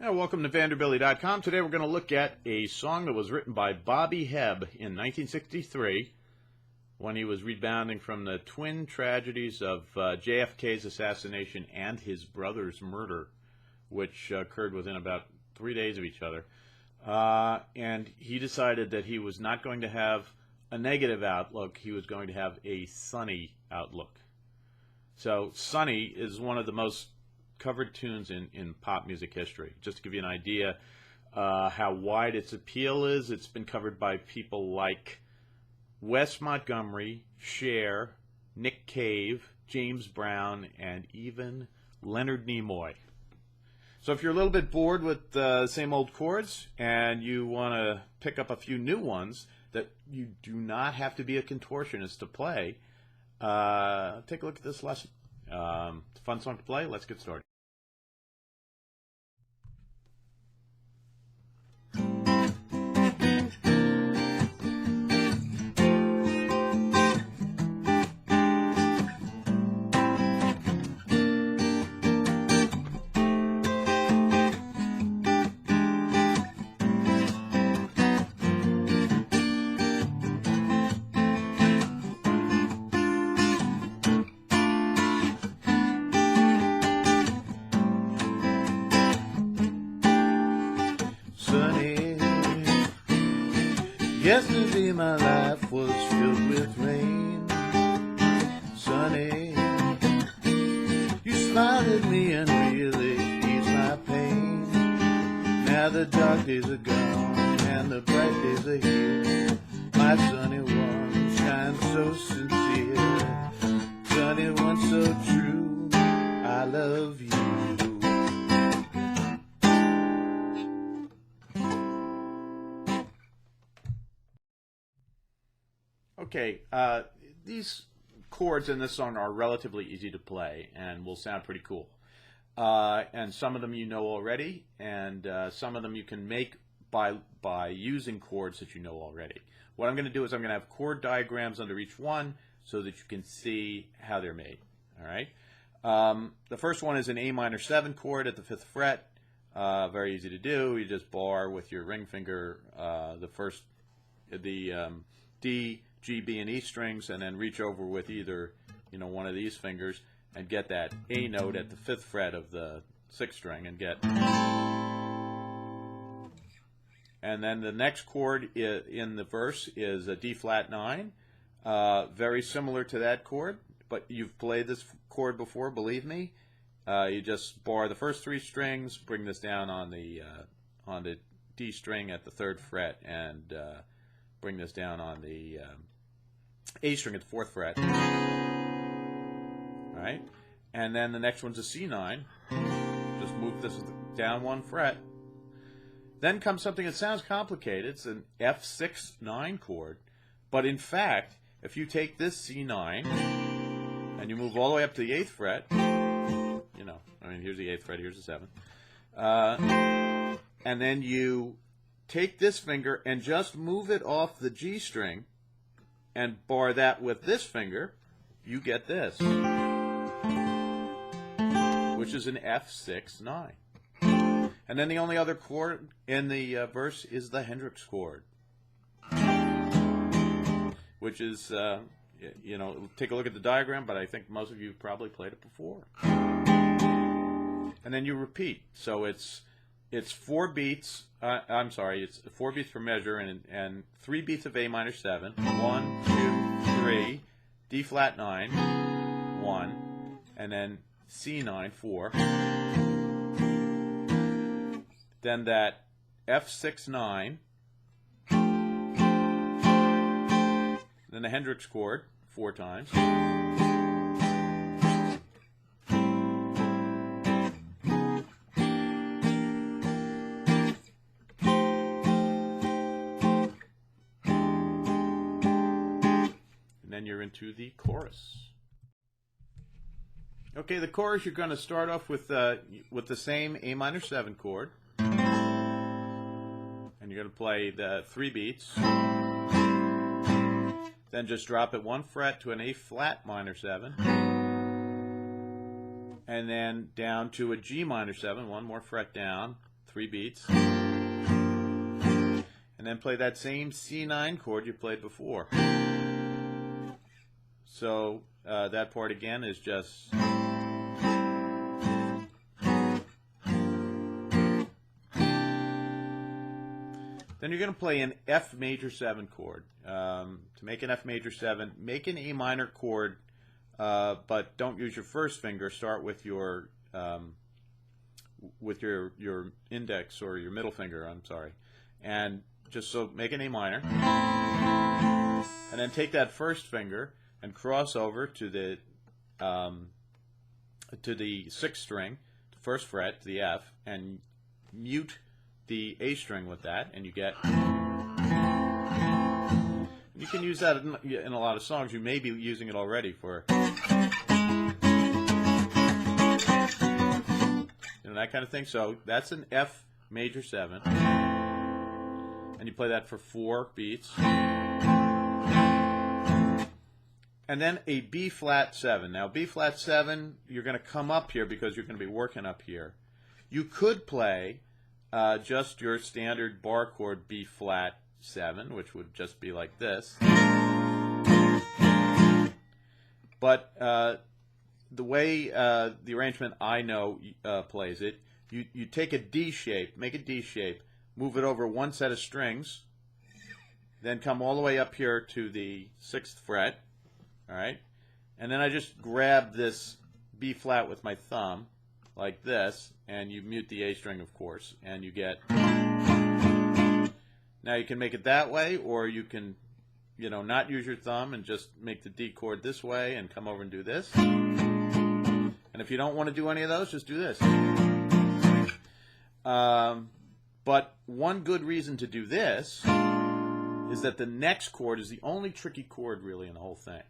Yeah, welcome to Vanderbilly.com. Today we're going to look at a song that was written by Bobby Hebb in 1963 when he was rebounding from the twin tragedies of JFK's assassination and his brother's murder, which occurred within about 3 days of each other. And he decided that he was not going to have a negative outlook, he was going to have a sunny outlook. So Sunny is one of the most covered tunes in pop music history. Just to give you an idea how wide its appeal is, it's been covered by people like Wes Montgomery, Cher, Nick Cave, James Brown, and even Leonard Nimoy. So if you're a little bit bored with the same old chords and you want to pick up a few new ones that you do not have to be a contortionist to play, take a look at this lesson. It's a fun song to play. Let's get started. Sunny, yesterday my life was filled with rain. Sunny, you smiled at me and really eased my pain. Now the dark days are gone and the bright days are here. My sunny one shines so sincere. Sunny one so true, I love you. Okay, these chords in this song are relatively easy to play and will sound pretty cool. And some of them you know already, and some of them you can make by using chords that you know already. What I'm going to do is I'm going to have chord diagrams under each one so that you can see how they're made. All right. The first one is an A minor 7 chord at the 5th fret. Very easy to do. You just bar with your ring finger the D, G, B, and E strings, and then reach over with either one of these fingers and get that A note at the 5th fret of the 6th string and get. And then the next chord in the verse is a D flat 9, very similar to that chord, but you've played this chord before, believe me. You just bar the first 3 strings, bring this down on the D string at the 3rd fret, and bring this down on the A string at the 4th fret. All right, and then the next one's a C9. Just move this down 1 fret. Then comes something that sounds complicated. It's an F6-9 chord, but in fact, if you take this C9 and you move all the way up to the 8th fret, here's the 8th fret, here's the 7th, and then you take this finger and just move it off the G string and bar that with this finger, you get this, which is an F6-9. And then the only other chord in the verse is the Hendrix chord, which is, take a look at the diagram, but I think most of you have probably played it before. And then you repeat. So it's 4 beats. It's 4 beats per measure and 3 beats of A minor 7. 1, 2, 3, D flat 9, 1, and then C9, 4. Then that F6-9. Then the Hendrix chord 4 times. Then you're into the chorus. Okay, the chorus, you're going to start off with the same A minor 7 chord, and you're going to play the 3 beats. Then just drop it 1 fret to an A flat minor 7, and then down to a G minor 7, 1 more fret down, 3 beats. And then play that same C9 chord you played before. So that part again is just... Then you're going to play an F major 7 chord. To make an F major 7, make an A minor chord, but don't use your first finger. Start with your index or your middle finger. I'm sorry, and just so make an A minor, and then take that first finger and cross over to the 6th string, the 1st fret, to the F, and mute the A string with that, and you get... You can use that in a lot of songs. You may be using it already for... that kind of thing. So that's an F major 7. And you play that for 4 beats. And then a B flat 7. Now B flat 7, you're going to come up here because you're going to be working up here. You could play just your standard bar chord B flat 7, which would just be like this. But the way the arrangement I know plays it, you take a D shape, make a D shape, move it over one set of strings, then come all the way up here to the 6th fret, all right? And then I just grab this B flat with my thumb, like this, and you mute the A string, of course, and you get... Now you can make it that way, or you can, not use your thumb and just make the D chord this way and come over and do this. And if you don't want to do any of those, just do this. But one good reason to do this is that the next chord is the only tricky chord really in the whole thing,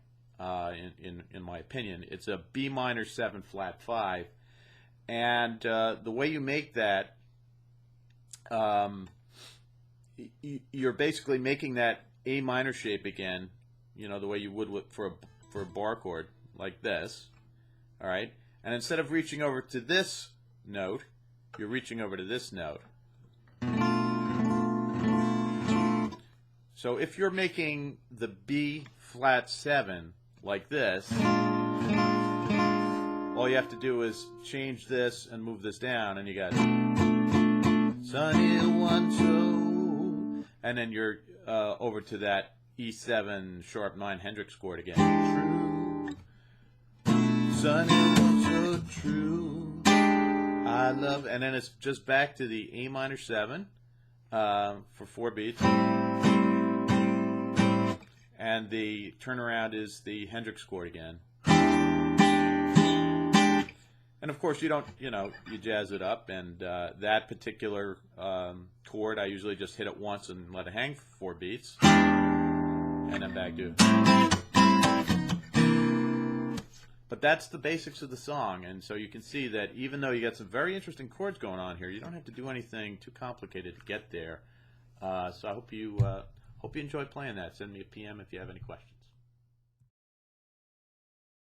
in my opinion. It's a B minor 7 flat 5. And the way you make that, you're basically making that A minor shape again, the way you would for a bar chord, like this, all right? And instead of reaching over to this note, you're reaching over to this note. So if you're making the B flat 7 like this, all you have to do is change this and move this down, and you got sunny one so, and then you're over to that E7 sharp 9 Hendrix chord again. True, sunny one so true, I love, and then it's just back to the A minor 7 for 4 beats, and the turnaround is the Hendrix chord again. And of course, you don't, you jazz it up, and that particular chord, I usually just hit it once and let it hang for 4 beats, and then back to it. But that's the basics of the song, and so you can see that even though you got some very interesting chords going on here, you don't have to do anything too complicated to get there. So I hope you enjoy playing that. Send me a PM if you have any questions.